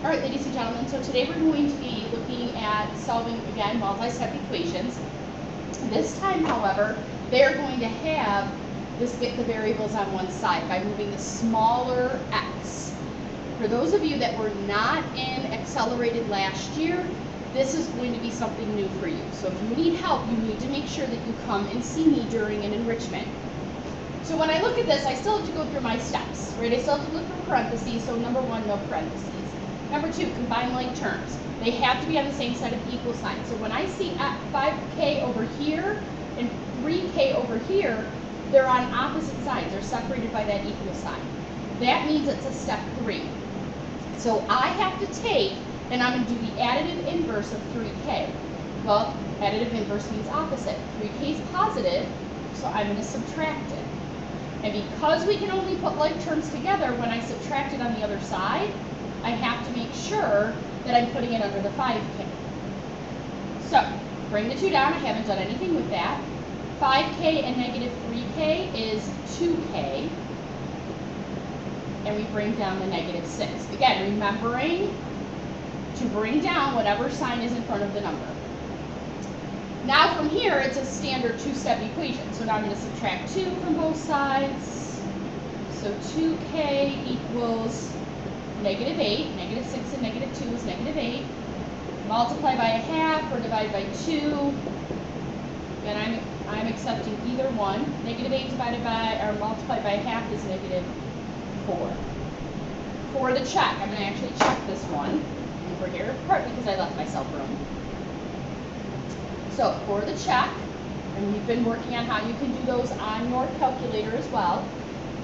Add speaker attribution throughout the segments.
Speaker 1: All right, ladies and gentlemen, so today we're going to be looking at solving, again, multi-step equations. This time, however, they're going to have the variables on one side by moving the smaller x. For those of you that were not in Accelerated last year, this is going to be something new for you. So if you need help, you need to make sure that you come and see me during an enrichment. So when I look at this, I still have to go through my steps, right? I still have to look for parentheses, so number one, no parentheses. Number two, combine like terms. They have to be on the same side of the equal sign. So when I see 5k over here and 3k over here, they're on opposite sides. They're separated by that equal sign. That means it's a step 3. So I have to take, and I'm going to do the additive inverse of 3k. Well, additive inverse means opposite. 3k is positive, so I'm going to subtract it. And because we can only put like terms together, when I subtract it on the other side, I have to make sure that I'm putting it under the 5k. So, bring the 2 down. I haven't done anything with that. 5k and negative 3k is 2k. And we bring down the negative 6. Again, remembering to bring down whatever sign is in front of the number. Now from here, it's a standard 2-step equation. So now I'm going to subtract 2 from both sides. So 2k equals negative 8. Negative 6 and negative 2 is negative 8. Multiply by a half or divide by 2. And I'm accepting either one. Negative 8 divided by, or multiplied by a half is negative 4. For the check, I'm going to actually check this one over here, partly because I left myself room. So for the check, and we've been working on how you can do those on your calculator as well.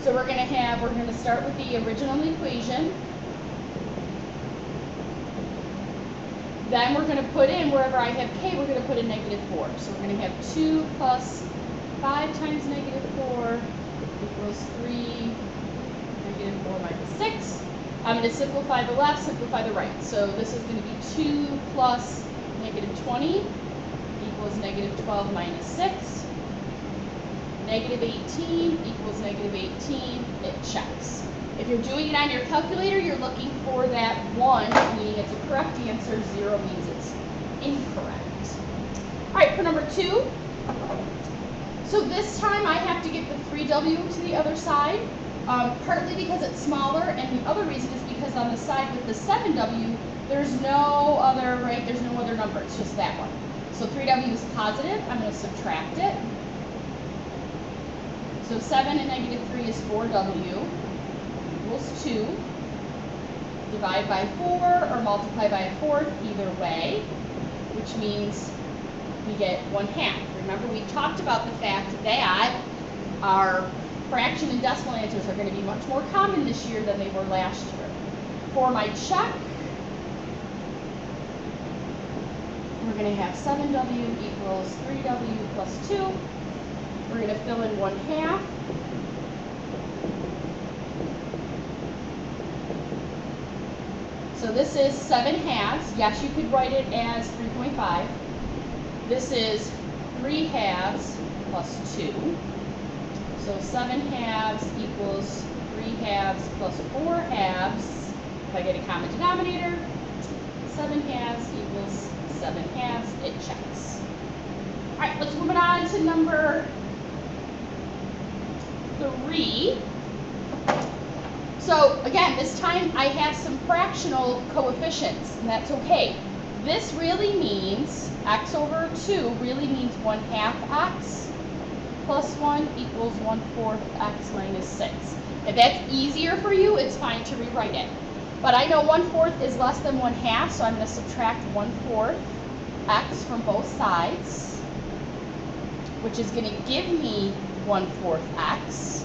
Speaker 1: So we're going to start with the original equation. Then we're going to put in, wherever I have k, we're going to put in negative 4. So we're going to have 2 plus 5 times negative 4 equals 3, negative 4 minus 6. I'm going to simplify the left, simplify the right. So this is going to be 2 plus negative 20 equals negative 12 minus 6. Negative 18 equals negative 18. It checks. If you're doing it on your calculator, you're looking for that 1, meaning it's a correct answer. 0 means it's incorrect. All right, for number 2. So this time I have to get the 3w to the other side, partly because it's smaller, and the other reason is because on the side with the 7w, there's no other, right? There's no other number. It's just that one. So 3w is positive. I'm going to subtract it. So 7 and negative 3 is 4w. Equals 2. Divide by 4 or multiply by a fourth, either way, which means we get 1/2. Remember, we talked about the fact that our fraction and decimal answers are going to be much more common this year than they were last year. For my check, we're going to have 7w equals 3w plus 2. We're going to fill in 1/2. So this is 7/2. Yes, you could write it as 3.5. This is 3/2 plus 2. So 7/2 equals 3/2 plus 4/2. If I get a common denominator, 7/2 equals 7/2. It checks. All right, let's move it on to number 3. So again, this time I have some fractional coefficients, and that's okay. This really means x over 2 really means 1/2 x plus 1 equals 1/4 x minus 6. If that's easier for you, it's fine to rewrite it. But I know 1/4 is less than 1/2, so I'm going to subtract 1/4 x from both sides, which is going to give me 1/4 x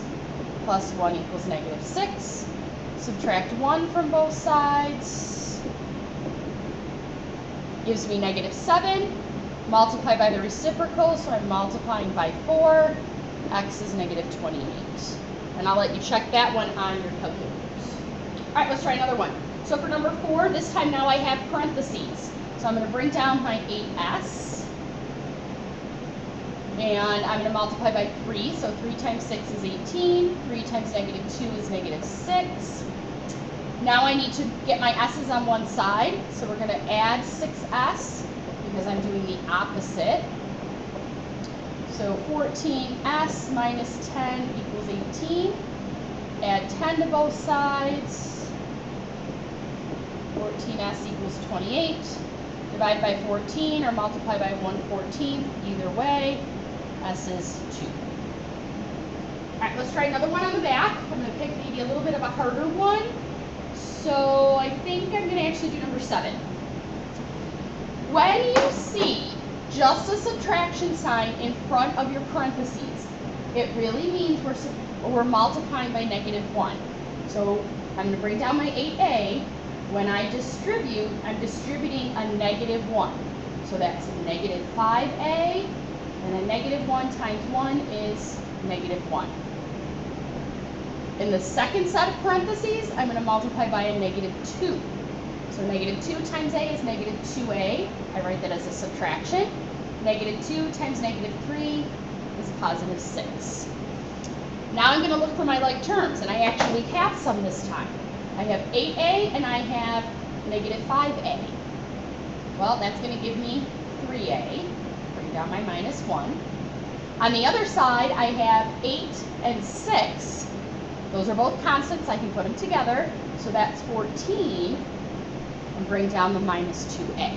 Speaker 1: plus 1 equals negative 6. Subtract 1 from both sides. Gives me negative 7. Multiply by the reciprocal, so I'm multiplying by 4. X is negative 28. And I'll let you check that one on your calculators. All right, let's try another one. So for number 4, this time now I have parentheses. So I'm going to bring down my 8s. And I'm going to multiply by 3. So 3 times 6 is 18. 3 times negative 2 is negative 6. Now I need to get my s's on one side, so we're going to add 6s because I'm doing the opposite. So 14s minus 10 equals 18. Add 10 to both sides. 14s equals 28. Divide by 14 or multiply by 1/14. Either way, s is 2. All right, let's try another one on the back. I'm going to pick maybe a little bit of a harder one. So I think I'm going to actually do number 7. When you see just a subtraction sign in front of your parentheses, it really means we're multiplying by -1. So I'm going to bring down my 8a. When I distribute, I'm distributing a -1. So that's negative 5a, and a -1 times 1 is -1. In the second set of parentheses, I'm going to multiply by a -2. So -2 times a is -2a. I write that as a subtraction. -2 times -3 is positive 6. Now I'm going to look for my like terms, and I actually have some this time. I have 8a and I have -5a. Well, that's going to give me 3a. Bring down my -1. On the other side, I have 8 and 6. Those are both constants. I can put them together. So that's 14. And bring down the -2a.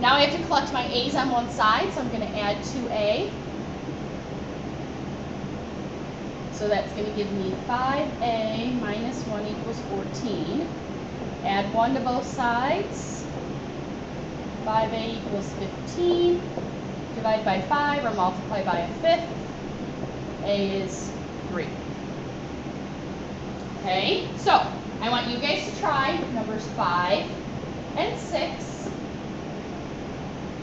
Speaker 1: Now I have to collect my a's on one side, so I'm going to add 2a. So that's going to give me 5a minus 1 equals 14. Add 1 to both sides. 5a equals 15. Divide by 5 or multiply by a fifth. A is 3. Okay, so I want you guys to try numbers 5 and 6.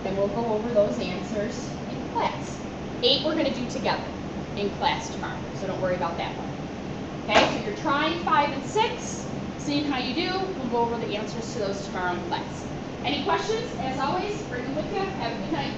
Speaker 1: And we'll go over those answers in class. 8 we're going to do together in class tomorrow, so don't worry about that one. Okay, so you're trying 5 and 6, seeing how you do. We'll go over the answers to those tomorrow in class. Any questions? As always, bring them with you. Have a good night.